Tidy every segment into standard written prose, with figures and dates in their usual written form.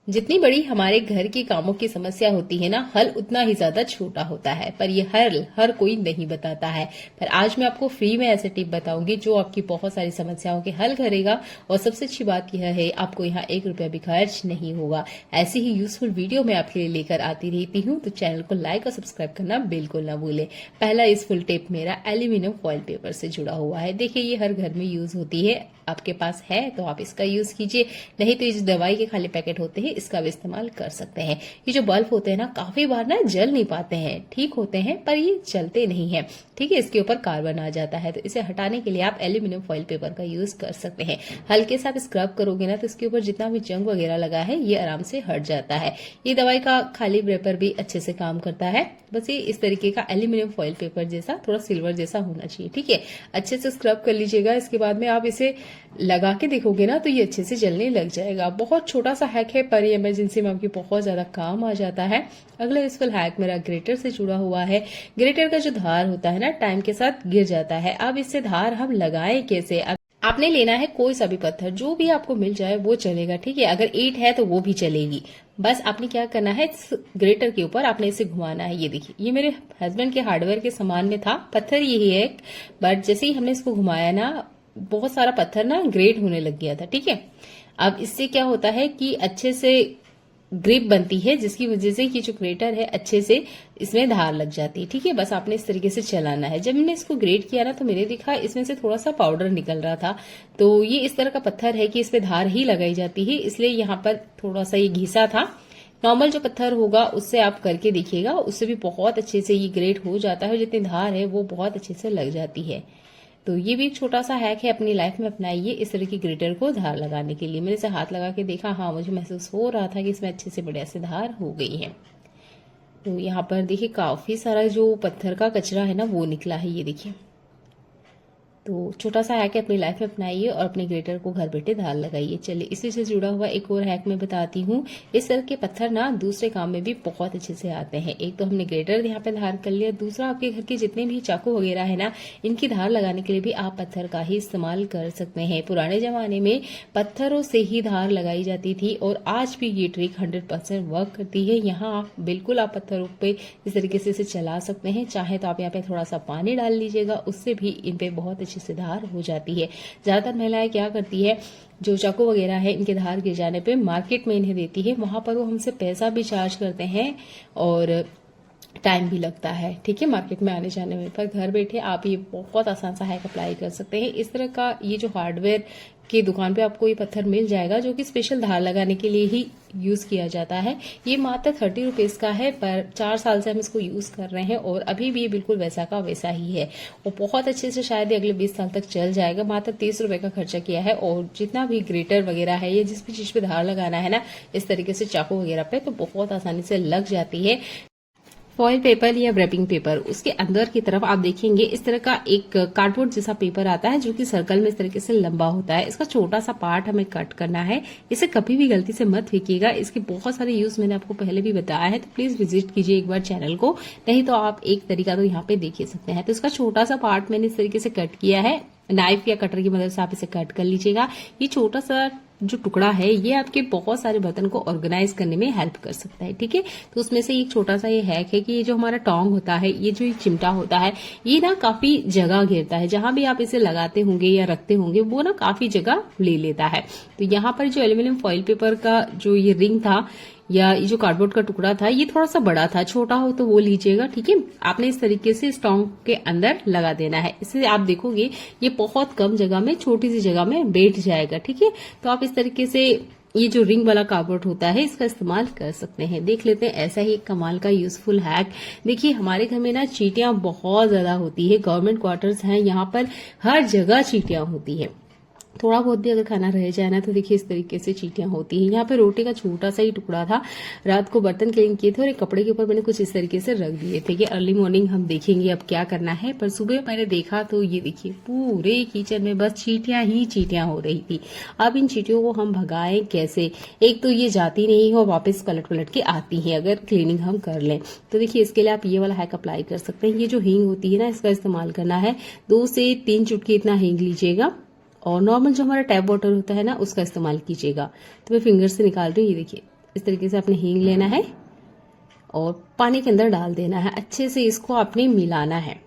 जितनी बड़ी हमारे घर के कामों की समस्या होती है ना, हल उतना ही ज्यादा छोटा होता है, पर ये हल हर कोई नहीं बताता है। पर आज मैं आपको फ्री में ऐसे टिप बताऊंगी जो आपकी बहुत सारी समस्याओं के हल करेगा। और सबसे अच्छी बात यह है, आपको यहाँ 1 रुपया भी खर्च नहीं होगा। ऐसी ही यूजफुल वीडियो मैं आपके लिए लेकर आती रहती हूँ, तो चैनल को लाइक और सब्सक्राइब करना बिल्कुल ना भूले। पहला यूजफुल टिप मेरा एल्यूमिनियम फॉइल पेपर से जुड़ा हुआ है। देखिए, ये हर घर में यूज होती है, आपके पास है तो आप इसका यूज कीजिए, नहीं तो ये जो दवाई के खाली पैकेट होते हैं इसका भी इस्तेमाल कर सकते हैं। ये जो बल्ब होते हैं ना, काफी बार ना जल नहीं पाते हैं, ठीक होते हैं पर ये चलते नहीं है। ठीक है, इसके ऊपर कार्बन आ जाता है, तो इसे हटाने के लिए आप एल्यूमिनियम फॉइल पेपर का यूज कर सकते हैं। हल्के से आप स्क्रब करोगे ना, तो इसके ऊपर जितना भी जंग वगैरह लगा है ये आराम से हट जाता है। ये दवाई का खाली पेपर भी अच्छे से काम करता है। बस ये इस तरीके का एल्यूमिनियम फॉइल पेपर जैसा, थोड़ा सिल्वर जैसा होना चाहिए। ठीक है, अच्छे से स्क्रब कर लीजिएगा। इसके बाद में आप इसे लगा के देखोगे ना, तो ये अच्छे से जलने लग जाएगा। बहुत छोटा सा हैक है, पर ये इमरजेंसी में आपकी बहुत ज्यादा काम आ जाता है। अगला यूजफुल हैक मेरा ग्रेटर से जुड़ा हुआ है। ग्रेटर का जो धार होता है ना, टाइम के साथ गिर जाता है। अब इससे धार हम लगाएं कैसे? आपने लेना है कोई सा भी पत्थर, जो भी आपको मिल जाए वो चलेगा। ठीक है, अगर ईंट है तो वो भी चलेगी। बस आपने क्या करना है, इस ग्रेटर के ऊपर आपने इसे घुमाना है। ये देखिए, ये मेरे हस्बैंड के हार्डवेयर के सामान में था, पत्थर यही है, बट जैसे ही हमने इसको घुमाया ना, बहुत सारा पत्थर ना ग्रेट होने लग गया था। ठीक है, अब इससे क्या होता है कि अच्छे से ग्रिप बनती है, जिसकी वजह से ये जो ग्रेटर है अच्छे से इसमें धार लग जाती है। ठीक है, बस आपने इस तरीके से चलाना है। जब मैंने इसको ग्रेट किया ना, तो मैंने देखा इसमें से थोड़ा सा पाउडर निकल रहा था। तो ये इस तरह का पत्थर है कि इस पे धार ही लगाई जाती है, इसलिए यहाँ पर थोड़ा सा ये घिसा था। नॉर्मल जो पत्थर होगा उससे आप करके देखिएगा, उससे भी बहुत अच्छे से ये ग्रेट हो जाता है। जितनी धार है वो बहुत अच्छे से लग जाती है। तो ये भी एक छोटा सा हैक है, अपनी लाइफ में अपनाइए इस तरह की ग्रेटर को धार लगाने के लिए। मैंने इसे हाथ लगा के देखा, हाँ मुझे महसूस हो रहा था कि इसमें अच्छे से बढ़िया से धार हो गई है। तो यहाँ पर देखिए, काफी सारा जो पत्थर का कचरा है ना वो निकला है, ये देखिए। तो छोटा सा हैक है, अपनी लाइफ में अपनाइए और अपने ग्रेटर को घर बैठे धार लगाइए। चलिए, इसी से जुड़ा हुआ एक और हैक मैं बताती हूँ। इस तरह के पत्थर ना दूसरे काम में भी बहुत अच्छे से आते हैं। एक तो हमने ग्रेटर यहाँ पे धार कर लिया, दूसरा आपके घर के जितने भी चाकू वगैरह है ना, इनकी धार लगाने के लिए भी आप पत्थर का ही इस्तेमाल कर सकते हैं। पुराने जमाने में पत्थरों से ही धार लगाई जाती थी और आज भी ये ट्रिक 100% वर्क करती है। यहाँ आप बिल्कुल आप पत्थरों पे इस तरीके से इसे चला सकते हैं। चाहे तो आप यहाँ पे थोड़ा सा पानी डाल लीजिएगा, उससे भी इन पे बहुत अच्छी से धार हो जाती है। ज्यादातर महिलाएं क्या करती है, जो चाकू वगैरह है इनके धार गिर जाने पे मार्केट में इन्हें देती है, वहां पर वो हमसे पैसा भी चार्ज करते हैं और टाइम भी लगता है। ठीक है, मार्केट में आने जाने में। पर घर बैठे आप ये बहुत आसान सा हैक अप्लाई कर सकते हैं। इस तरह का ये जो हार्डवेयर की दुकान पे आपको ये पत्थर मिल जाएगा, जो कि स्पेशल धार लगाने के लिए ही यूज किया जाता है। ये मात्र 30 रुपीज का है, पर 4 साल से हम इसको यूज कर रहे हैं और अभी भी ये बिल्कुल वैसा का वैसा ही है और बहुत अच्छे से शायद ये अगले 20 साल तक चल जाएगा। मात्र 30 रुपए का खर्चा किया है और जितना भी ग्रेटर वगैरह है या जिस भी चीज पे धार लगाना है ना, इस तरीके से चाकू वगैरह पे, तो बहुत आसानी से लग जाती है। फॉइल पेपर या रैपिंग पेपर, उसके अंदर की तरफ आप देखेंगे इस तरह का एक कार्डबोर्ड जैसा पेपर आता है, जो कि सर्कल में इस तरीके से लंबा होता है। इसका छोटा सा पार्ट हमें कट करना है। इसे कभी भी गलती से मत फेंकिएगा, इसके बहुत सारे यूज मैंने आपको पहले भी बताया है, तो प्लीज विजिट कीजिए एक बार चैनल को, नहीं तो आप एक तरीका तो यहाँ पे देख ही सकते हैं। तो इसका छोटा सा पार्ट मैंने इस तरीके से कट किया है। नाइफ या कटर की मदद से आप इसे कट कर लीजिएगा। ये छोटा सा जो टुकड़ा है ये आपके बहुत सारे बर्तन को ऑर्गेनाइज करने में हेल्प कर सकता है। ठीक है, तो उसमें से एक छोटा सा ये हैक है कि ये जो हमारा टोंग होता है, ये जो चिमटा होता है, ये ना काफी जगह घेरता है। जहां भी आप इसे लगाते होंगे या रखते होंगे, वो ना काफी जगह ले लेता है। तो यहाँ पर जो एल्यूमिनियम फॉइल पेपर का जो ये रिंग था या ये जो कार्डबोर्ड का टुकड़ा था, ये थोड़ा सा बड़ा था, छोटा हो तो वो लीजिएगा। ठीक है, आपने इस तरीके से स्टोंग के अंदर लगा देना है। इससे आप देखोगे ये बहुत कम जगह में, छोटी सी जगह में बैठ जाएगा। ठीक है, तो आप इस तरीके से ये जो रिंग वाला कार्डबोर्ड होता है इसका इस्तेमाल कर सकते हैं। देख लेते हैं ऐसा ही एक कमाल का यूजफुल हैक। देखिए, हमारे घर में ना चींटियां बहुत ज्यादा होती है। गवर्नमेंट क्वार्टर्स हैं, यहाँ पर हर जगह चींटियां होती है। थोड़ा बहुत भी अगर खाना रह जाए ना, तो देखिए इस तरीके से चींटियां होती हैं। यहाँ पे रोटी का छोटा सा ही टुकड़ा था, रात को बर्तन क्लीन किए थे और एक कपड़े के ऊपर मैंने कुछ इस तरीके से रख दिए थे कि अर्ली मॉर्निंग हम देखेंगे अब क्या करना है। पर सुबह मैंने देखा तो ये देखिए पूरे किचन में बस चींटियां ही चींटियां हो रही थी। अब इन चींटियों को हम भगाएं कैसे? एक तो ये जाती नहीं है और वापस पलट पलट के आती है अगर क्लीनिंग हम कर लें। तो देखिए, इसके लिए आप ये वाला हैक अप्लाई कर सकते हैं। ये जो हींग होती है ना, इसका इस्तेमाल करना है। 2 से 3 चुटकी इतना हींग लीजिएगा और नॉर्मल जो हमारा टैप वाटर होता है ना, उसका इस्तेमाल कीजिएगा। तो मैं फिंगर से निकाल रही हूँ, ये देखिए इस तरीके से आपने हींग लेना है और पानी के अंदर डाल देना है। अच्छे से इसको आपने मिलाना है,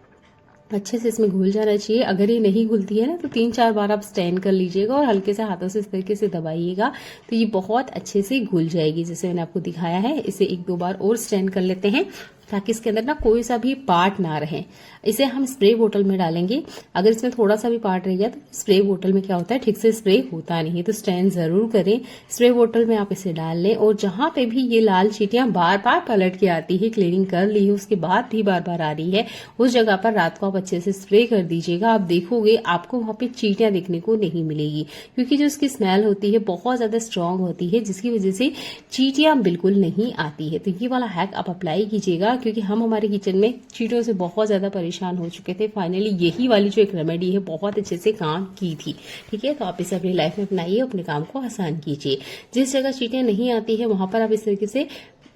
अच्छे से इसमें घुल जाना चाहिए। अगर ये नहीं घुलती है ना तो 3-4 बार आप स्टैंड कर लीजिएगा और हल्के से हाथों से इस तरीके से दबाइएगा तो ये बहुत अच्छे से घुल जाएगी, जैसे मैंने आपको दिखाया है। इसे 1-2 बार और स्टैंड कर लेते हैं ताकि इसके अंदर ना कोई सा भी पार्ट ना रहे। इसे हम स्प्रे बोतल में डालेंगे। अगर इसमें थोड़ा सा भी पार्ट रह गया तो स्प्रे बोतल में क्या होता है, ठीक से स्प्रे होता नहीं है, तो स्टैंड जरूर करें। स्प्रे बोतल में आप इसे डाल लें और जहां पे भी ये लाल चींटियां बार बार पलट के आती है, क्लीनिंग कर ली है उसके बाद भी बार बार आ रही है, उस जगह पर रात को आप अच्छे से स्प्रे कर दीजिएगा। आप देखोगे आपको वहां पे चींटियां देखने को नहीं मिलेगी, क्योंकि जो उसकी स्मेल होती है बहुत ज्यादा स्ट्रांग होती है, जिसकी वजह से चींटियां बिल्कुल नहीं आती है। तो ये वाला हैक आप अप्लाई कीजिएगा, क्योंकि हम हमारे किचन में चींटियों से बहुत ज्यादा परेशान हो चुके थे। फाइनली यही वाली जो एक रेमेडी है बहुत अच्छे से काम की थी। ठीक है, तो आप इसे अपनी लाइफ में अपनाइए, अपने काम को आसान कीजिए। जिस जगह चींटियां नहीं आती है वहां पर आप इस तरीके से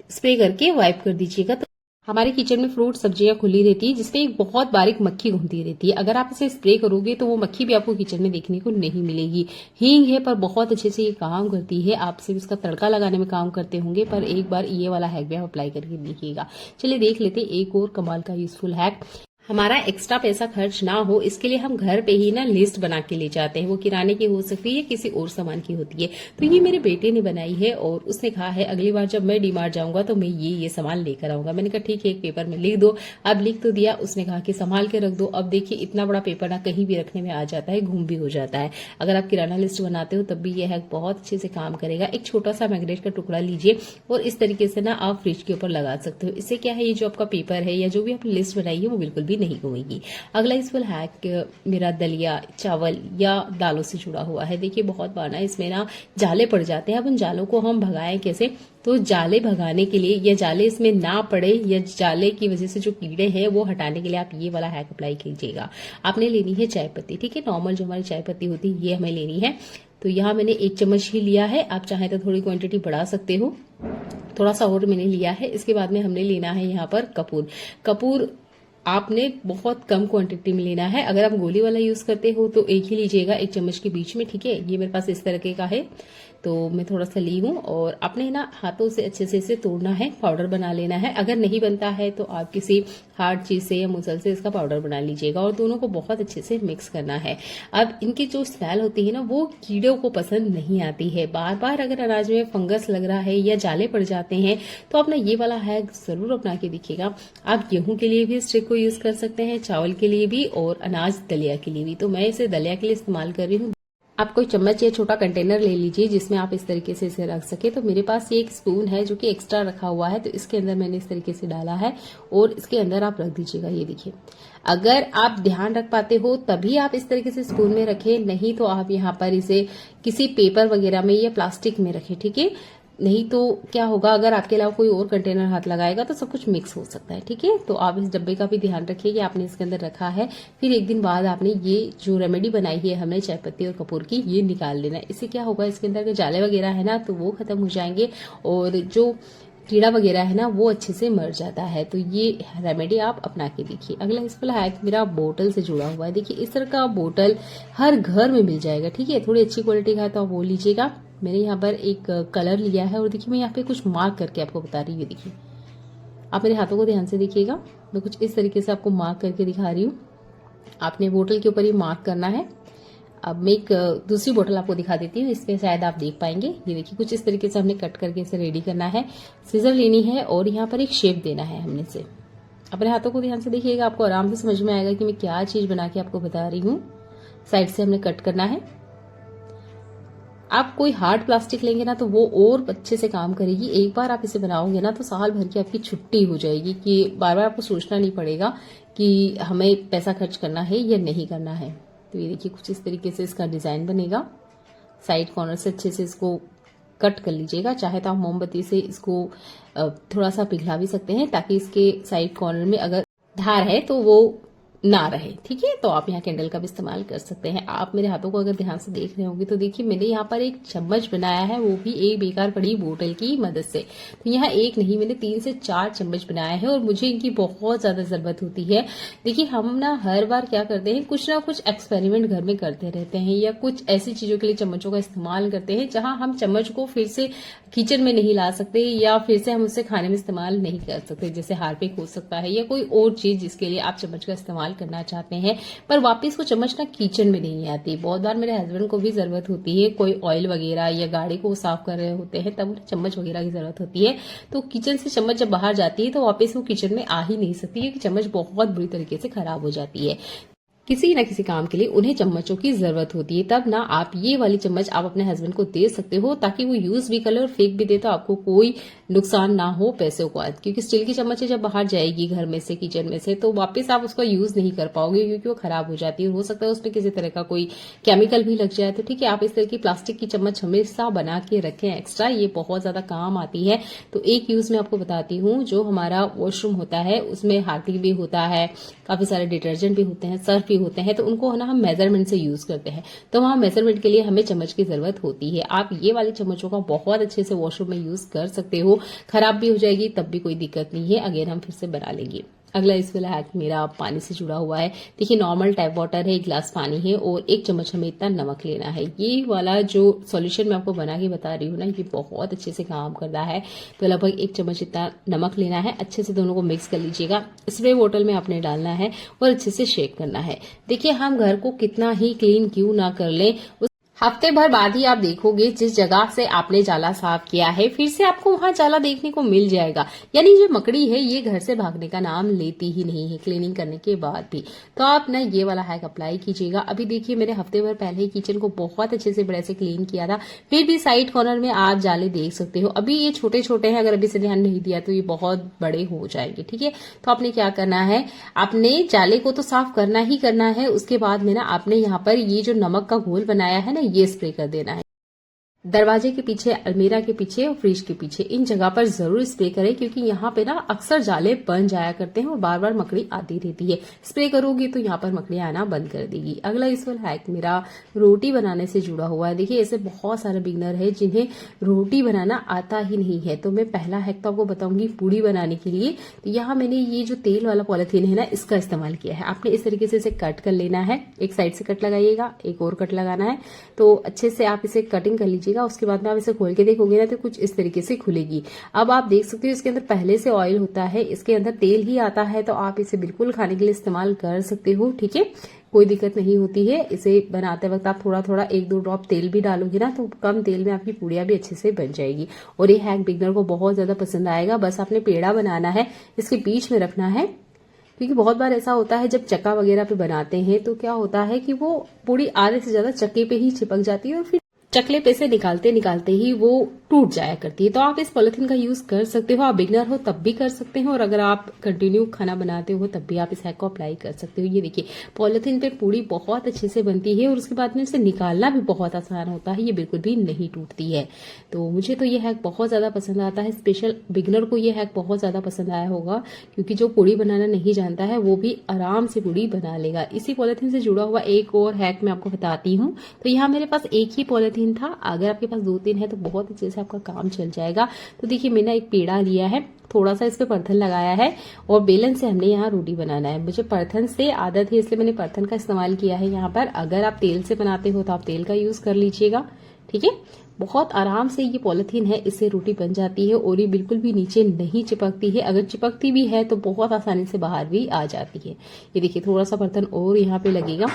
स्प्रे करके वाइप कर दीजिएगा। तो हमारे किचन में फ्रूट सब्जियां खुली रहती है जिसपे एक बहुत बारीक मक्खी घूमती रहती है। अगर आप इसे स्प्रे करोगे तो वो मक्खी भी आपको किचन में देखने को नहीं मिलेगी। हींग है पर बहुत अच्छे से ये काम करती है। आप सिर्फ इसका तड़का लगाने में काम करते होंगे, पर एक बार ये वाला हैक भी आप अप्लाई करके देखिएगा। चलिए देख लेते एक और कमाल का यूजफुल हैक। हमारा एक्स्ट्रा पैसा खर्च ना हो इसके लिए हम घर पे ही ना लिस्ट बना के ले जाते हैं। वो किराने की हो सकती है, किसी और सामान की होती है। तो ये मेरे बेटे ने बनाई है और उसने कहा है अगली बार जब मैं डीमार्ट जाऊंगा तो मैं ये सामान लेकर आऊंगा। मैंने कहा ठीक है, एक पेपर में लिख दो। अब लिख तो दिया, उसने कहा कि संभाल के रख दो। अब देखिए इतना बड़ा पेपर ना कहीं भी रखने में आ जाता है, घूम भी हो जाता है। अगर आप किराना लिस्ट बनाते हो तब भी यह हैक बहुत अच्छे से काम करेगा। एक छोटा सा मैग्नेट का टुकड़ा लीजिए और इस तरीके से ना आप फ्रिज के ऊपर लगा सकते हो। इससे क्या है, ये जो आपका पेपर है या जो भी आपने लिस्ट बनाई है वो बिल्कुल भी नहीं घूमेगी। अगला यूजफुल हैक मेरा दलिया, चावल या दालों से जुड़ा हुआ है। देखिए बहुत बार ना इसमें ना जाले पड़ जाते हैं। अब उन जालों को हम भगाएं कैसे, तो जाले भगाने के लिए या जाले इसमें ना पड़े या जाले की वजह से जो कीड़े हैं वो हटाने के लिए आप ये वाला हैक अप्लाई कीजिएगा। आपने लेनी है चाय पत्ती। ठीक है, नॉर्मल जो हमारी चाय पत्ती होती है ये हमें लेनी है। तो यहाँ मैंने 1 चम्मच ही लिया है, आप चाहे तो थोड़ी क्वांटिटी बढ़ा सकते हो, थोड़ा सा और मैंने लिया है। इसके बाद में हमने लेना है यहाँ पर कपूर। कपूर आपने बहुत कम क्वांटिटी में लेना है। अगर आप गोली वाला यूज करते हो तो एक ही लीजिएगा, 1 चम्मच के बीच में। ठीक है, ये मेरे पास इस तरह का है तो मैं थोड़ा सा ली हूं और आपने ना हाथों से अच्छे से इसे तोड़ना है, पाउडर बना लेना है। अगर नहीं बनता है तो आप किसी हार्ड चीज से या मुसल से इसका पाउडर बना लीजिएगा और दोनों को बहुत अच्छे से मिक्स करना है। अब इनकी जो स्मेल होती है ना वो कीड़ों को पसंद नहीं आती है। बार बार अगर अनाज में फंगस लग रहा है या जाले पड़ जाते हैं तो अपना ये वाला हैक जरूर अपना के देखिएगा। आप गेहूं के लिए भी इस ट्रिक को यूज कर सकते हैं, चावल के लिए भी और अनाज दलिया के लिए भी। तो मैं इसे दलिया के लिए इस्तेमाल कर रही हूँ। आप कोई चम्मच या छोटा कंटेनर ले लीजिए जिसमें आप इस तरीके से इसे रख सके। तो मेरे पास ये एक स्पून है जो कि एक्स्ट्रा रखा हुआ है, तो इसके अंदर मैंने इस तरीके से डाला है और इसके अंदर आप रख दीजिएगा। ये देखिए, अगर आप ध्यान रख पाते हो तभी आप इस तरीके से स्पून में रखें, नहीं तो आप यहाँ पर इसे किसी पेपर वगैरह में या प्लास्टिक में रखें। ठीक है, नहीं तो क्या होगा, अगर आपके अलावा कोई और कंटेनर हाथ लगाएगा तो सब कुछ मिक्स हो सकता है। ठीक है, तो आप इस डब्बे का भी ध्यान रखिए कि आपने इसके अंदर रखा है। फिर 1 दिन बाद आपने ये जो रेमेडी बनाई है हमने चाय पत्ती और कपूर की, ये निकाल लेना। इससे क्या होगा, इसके अंदर के जाले वगैरह है ना तो वो खत्म हो जाएंगे और जो कीड़ा वगैरह है ना वो अच्छे से मर जाता है। तो ये रेमेडी आप अपना के देखिए। अगला इस वाला हैक मेरा बोतल से जुड़ा हुआ है। देखिए इस तरह का बोतल हर घर में मिल जाएगा। ठीक है, थोड़ी अच्छी क्वालिटी का है तो आप वो लीजिएगा। मैंने यहाँ पर एक कलर लिया है और देखिए मैं यहाँ पे कुछ मार्क करके आपको बता रही हूँ। देखिए आप मेरे हाथों को ध्यान से देखिएगा, मैं कुछ इस तरीके से आपको मार्क करके दिखा रही हूँ। आपने बोतल के ऊपर ये मार्क करना है। अब मैं एक दूसरी बोतल आपको दिखा देती हूँ, इसमें शायद आप देख पाएंगे। ये देखिए कुछ इस तरीके से हमने कट करके इसे रेडी करना है। सीजर लेनी है और यहाँ पर एक शेप देना है हमने इसे। अपने हाथों को ध्यान से देखिएगा, आपको आराम से समझ में आएगा कि मैं क्या चीज बना के आपको बता रही हूँ। साइड से हमने कट करना है। आप कोई हार्ड प्लास्टिक लेंगे ना तो वो और अच्छे से काम करेगी। एक बार आप इसे बनाओगे ना तो साल भर की आपकी छुट्टी हो जाएगी कि बार बार आपको सोचना नहीं पड़ेगा कि हमें पैसा खर्च करना है या नहीं करना है। तो ये देखिए कुछ इस तरीके से इसका डिजाइन बनेगा। साइड कॉर्नर से अच्छे से इसको कट कर लीजिएगा। चाहे तो आप मोमबत्ती से इसको थोड़ा सा पिघला भी सकते हैं ताकि इसके साइड कॉर्नर में अगर धार है तो वो ना रहे। ठीक है, तो आप यहाँ कैंडल का भी इस्तेमाल कर सकते हैं। आप मेरे हाथों को अगर ध्यान से देख रहे होंगे तो देखिए मैंने यहाँ पर एक चम्मच बनाया है, वो भी एक बेकार पड़ी बोतल की मदद से। तो यहाँ एक नहीं, मैंने 3 से 4 चम्मच बनाया है और मुझे इनकी बहुत ज्यादा जरूरत होती है। देखिए हम ना हर बार क्या करते हैं, कुछ ना कुछ एक्सपेरिमेंट घर में करते रहते हैं या कुछ ऐसी चीजों के लिए चम्मचों का इस्तेमाल करते हैं जहां हम चम्मच को फिर से किचन में नहीं ला सकते या फिर से हम उससे खाने में इस्तेमाल नहीं कर सकते। जैसे हार्पिक हो सकता है या कोई और चीज जिसके लिए आप चम्मच का इस्तेमाल करना चाहते हैं, पर वापस वो चम्मच ना किचन में नहीं आती। बहुत बार मेरे हस्बैंड को भी जरूरत होती है, कोई ऑयल वगैरह या गाड़ी को साफ कर रहे होते हैं तब उन्हें चम्मच वगैरह की जरूरत होती है। तो किचन से चम्मच जब बाहर जाती है तो वापस वो किचन में आ ही नहीं सकती क्योंकि चम्मच बहुत बुरी तरीके से खराब हो जाती है। किसी न किसी काम के लिए उन्हें चम्मचों की जरूरत होती है, तब ना आप ये वाली चम्मच आप अपने हस्बैंड को दे सकते हो ताकि वो यूज भी कर ले और फेंक भी दे तो आपको कोई नुकसान ना हो पैसों का। क्योंकि स्टील की चम्मच जब बाहर जाएगी घर में से, किचन में से, तो वापस आप उसका यूज नहीं कर पाओगे क्योंकि वो खराब हो जाती है और हो सकता है उसमें किसी तरह का कोई केमिकल भी लग जाए। तो ठीक है, आप इस तरह की प्लास्टिक की चम्मच हमेशा बना के रखें एक्स्ट्रा, ये बहुत ज्यादा काम आती है। तो एक यूज मैं आपको बताती हूँ, जो हमारा वॉशरूम होता है उसमें हार्पिक भी होता है, काफी सारे डिटर्जेंट भी होते हैं, सर्फ भी होते हैं, तो उनको ना हम मेजरमेंट से यूज करते हैं। तो वहां मेजरमेंट के लिए हमें चम्मच की जरूरत होती है। आप ये वाली चम्मचों का बहुत अच्छे से वॉशरूम में यूज कर सकते हो। खराब भी हो जाएगी तब भी कोई दिक्कत नहीं है, अगेन हम फिर से बना लेंगे। अगला इस वाला हैक मेरा पानी से जुड़ा हुआ है। देखिए नॉर्मल टैप वाटर है, 1 गिलास पानी है और 1 चम्मच हमें इतना नमक लेना है। ये वाला जो सॉल्यूशन मैं आपको बना के बता रही हूँ ना, ये बहुत अच्छे से काम करता है। तो लगभग 1 चम्मच इतना नमक लेना है, अच्छे से दोनों को मिक्स कर लीजिएगा। स्प्रे बोतल में आपने डालना है और अच्छे से शेक करना है। देखिए हम घर को कितना ही क्लीन क्यों ना कर लें, हफ्ते भर बाद ही आप देखोगे जिस जगह से आपने जाला साफ किया है फिर से आपको वहां जाला देखने को मिल जाएगा। यानी जो मकड़ी है ये घर से भागने का नाम लेती ही नहीं है क्लीनिंग करने के बाद भी। तो आप ना ये वाला हैक अप्लाई कीजिएगा। अभी देखिए मैंने हफ्ते भर पहले ही किचन को बहुत अच्छे से बड़े से क्लीन किया था, फिर भी साइड कॉर्नर में आप जाले देख सकते हो। अभी ये छोटे छोटे हैं, अगर अभी से ध्यान नहीं दिया तो ये बहुत बड़े हो जाएंगे। ठीक है, तो आपने क्या करना है, आपने जाले को तो साफ करना ही करना है। उसके बाद में ना आपने यहाँ पर ये जो नमक का घोल बनाया है ना, ये स्प्रे कर देना है। दरवाजे के पीछे, अलमीरा के पीछे और फ्रिज के पीछे, इन जगह पर जरूर स्प्रे करें क्योंकि यहाँ पे ना अक्सर जाले बन जाया करते हैं और बार बार मकड़ी आती रहती है। स्प्रे करोगी तो यहाँ पर मकड़ी आना बंद कर देगी। अगला इस वाला हैक मेरा रोटी बनाने से जुड़ा हुआ है। देखिए ऐसे बहुत सारे बिगनर है जिन्हें रोटी बनाना आता ही नहीं है। तो मैं पहला हैक तो आपको बताऊंगी पूड़ी बनाने के लिए। तो यहाँ मैंने ये जो तेल वाला पॉलिथीन है ना, इसका इस्तेमाल किया है। आपने इस तरीके से इसे कट कर लेना है, एक साइड से कट लगाइएगा, एक और कट लगाना है। तो अच्छे से आप इसे कटिंग कर लीजिए। उसके बाद में आप इसे खोल के देखोगे ना तो कुछ इस तरीके से खुलेगी। अब आप देख सकते हो इसके अंदर पहले से ऑयल होता है, इसके अंदर तेल ही आता है, तो आप इसे बिल्कुल खाने के लिए इस्तेमाल कर सकते हो। ठीक है, कोई दिक्कत नहीं होती है। इसे बनाते वक्त आप थोड़ा थोड़ा 1-2 ड्रॉप तेल भी डालोगे ना तो कम तेल में आपकी पूड़ियां भी अच्छे से बन जाएगी। और ये हैक बिगनर को बहुत ज्यादा पसंद आएगा। बस आपने पेड़ा बनाना है, इसके बीच में रखना है, क्योंकि बहुत बार ऐसा होता है जब चक्का वगैरह पे बनाते हैं तो क्या होता है कि वो पूड़ी आधे से ज्यादा चक्के पे ही चिपक जाती है और फिर चकले पे से निकालते निकालते ही वो टूट जाया करती है। तो आप इस पॉलिथीन का यूज कर सकते हो। आप बिगनर हो तब भी कर सकते हो और अगर आप कंटिन्यू खाना बनाते हो तब भी आप इस हैक को अप्लाई कर सकते हो। ये देखिए पॉलिथीन पे पूड़ी बहुत अच्छे से बनती है और उसके बाद में इसे निकालना भी बहुत आसान होता है, ये बिल्कुल भी नहीं टूटती है। तो मुझे तो ये हैक बहुत ज्यादा पसंद आता है। स्पेशल बिगनर को ये हैक बहुत ज्यादा पसंद आया होगा क्योंकि जो पूड़ी बनाना नहीं जानता है वो भी आराम से पूड़ी बना लेगा। इसी पॉलिथीन से जुड़ा हुआ एक और हैक मैं आपको बताती हूँ। तो यहाँ मेरे पास एक ही पॉलिथीन था, अगर आपके पास 2-3 है तो बहुत अच्छे से आपका काम चल जाएगा। तो देखिए मैंने एक पेड़ा लिया है, थोड़ा सा इस पे परथन लगाया है और बेलन से हमने यहाँ रोटी बनाना है। मुझे परथन से आदत है इसलिए मैंने परथन का इस्तेमाल किया है यहाँ पर। अगर आप तेल से बनाते हो तो आप तेल का यूज कर लीजिएगा। ठीक है, बहुत आराम से ये पॉलिथीन है, इससे रोटी बन जाती है और ये बिल्कुल भी नीचे नहीं चिपकती है। अगर चिपकती भी है तो बहुत आसानी से बाहर भी आ जाती है। ये देखिए थोड़ा सा बर्तन और यहाँ पे लगेगा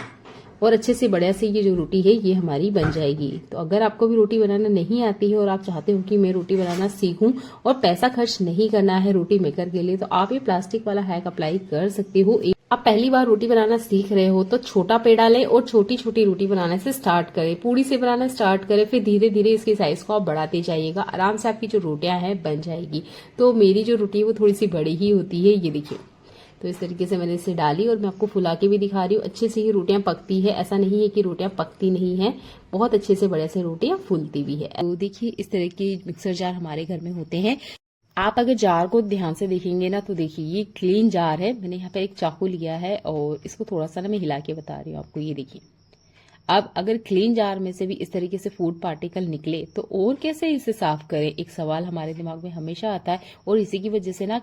और अच्छे से बढ़िया से ये जो रोटी है ये हमारी बन जाएगी। तो अगर आपको भी रोटी बनाना नहीं आती है और आप चाहते हो कि मैं रोटी बनाना सीखूं और पैसा खर्च नहीं करना है रोटी मेकर के लिए, तो आप ये प्लास्टिक वाला हैक अप्लाई कर सकते हो। आप पहली बार रोटी बनाना सीख रहे हो तो छोटा पेड़ा लें और छोटी छोटी रोटी बनाने से स्टार्ट करें, पूड़ी से बनाना स्टार्ट करें, फिर धीरे धीरे इसकी साइज को आप बढ़ाते जाइएगा। आराम से आपकी जो रोटियां हैं बन जाएगी। तो मेरी जो रोटी है वो थोड़ी सी बड़ी ही होती है। ये देखिए तो इस तरीके से मैंने इसे डाली और मैं आपको फुला के भी दिखा रही हूँ। अच्छे से ये रोटियां पकती है, ऐसा नहीं है कि रोटियां पकती नहीं है, बहुत अच्छे से बड़े से रोटियां फूलती भी है। तो देखिए इस तरह के मिक्सर जार हमारे घर में होते हैं। आप अगर जार को ध्यान से देखेंगे ना तो देखिए ये क्लीन जार है। मैंने यहाँ पर एक चाकू लिया है और इसको थोड़ा सा ना मैं हिला के बता रही हूँ आपको। ये देखिए, अब अगर क्लीन जार में से भी इस तरीके से फूड पार्टिकल निकले तो और कैसे इसे साफ करें, एक सवाल हमारे दिमाग में हमेशा आता है। और इसी की वजह से ना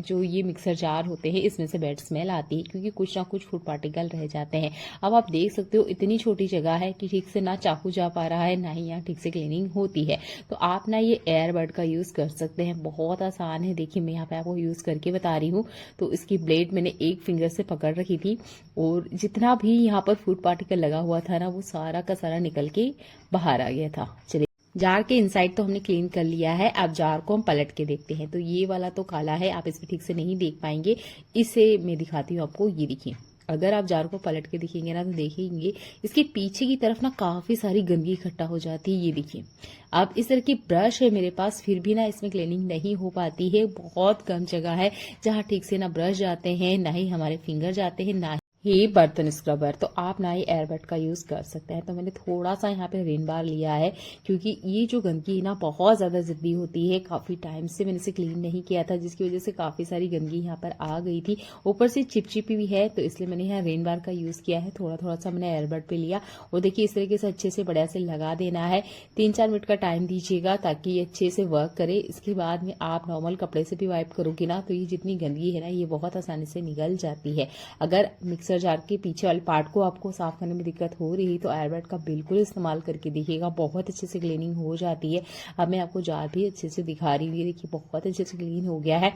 जो ये मिक्सर जार होते हैं इसमें से बैड स्मेल आती है, क्योंकि कुछ ना कुछ फूड पार्टिकल रह जाते हैं। अब आप देख सकते हो इतनी छोटी जगह है कि ठीक से ना चाकू जा पा रहा है ना ही यहाँ ठीक से क्लीनिंग होती है। तो आप ना ये एयरबड का यूज कर सकते हैं, बहुत आसान है। देखिए मैं यहाँ पे आपको यूज करके बता रही हूँ। तो इसकी ब्लेड मैंने एक फिंगर से पकड़ रखी थी और जितना भी यहाँ पर फूड पार्टिकल लगा हुआ था ना वो सारा का सारा निकल के बाहर आ गया था। चलिए, जार के इनसाइड तो हमने क्लीन कर लिया है। अब जार को हम पलट के देखते हैं। तो ये वाला तो काला है, आप इसमें ठीक से नहीं देख पाएंगे, इसे मैं दिखाती हूँ आपको। ये देखिए, अगर आप जार को पलट के देखेंगे ना तो देखेंगे इसके पीछे की तरफ ना काफी सारी गंदगी इकट्ठा हो जाती है। ये देखिए, अब इस तरह की ब्रश है मेरे पास, फिर भी ना इसमें क्लीनिंग नहीं हो पाती है। बहुत कम जगह है जहाँ ठीक से ना ब्रश जाते हैं, ना ही हमारे फिंगर जाते हैं, ना ही बर्तन स्क्रबर। तो आप ना ही एयरबड का यूज कर सकते हैं। तो मैंने थोड़ा सा यहाँ पे रेन बार लिया है, क्योंकि ये जो गंदगी है ना बहुत ज्यादा जिद्दी होती है। काफी टाइम से मैंने इसे क्लीन नहीं किया था, जिसकी वजह से काफी सारी गंदगी यहाँ पर आ गई थी। ऊपर से चिपचिपी भी है, तो इसलिए मैंने यहाँ रेन बार का यूज किया है। थोड़ा थोड़ा सा मैंने एयरबड पे लिया और देखिए इस तरीके से अच्छे से बढ़िया से लगा देना है। 3-4 मिनट का टाइम दीजिएगा ताकि ये अच्छे से वर्क करे। इसके बाद में आप नॉर्मल कपड़े से भी वाइप करोगे ना तो ये जितनी गंदगी है ना ये बहुत आसानी से निकल जाती है। अगर मिक्सर जार के पीछे वाले पार्ट को आपको साफ करने में दिक्कत हो रही तो एयरबड का बिल्कुल इस्तेमाल करके देखिएगा, बहुत अच्छे से क्लीनिंग हो जाती है। अब मैं आपको जार भी अच्छे से दिखा रही हूँ। ये देखिए बहुत अच्छे से क्लीन हो गया है।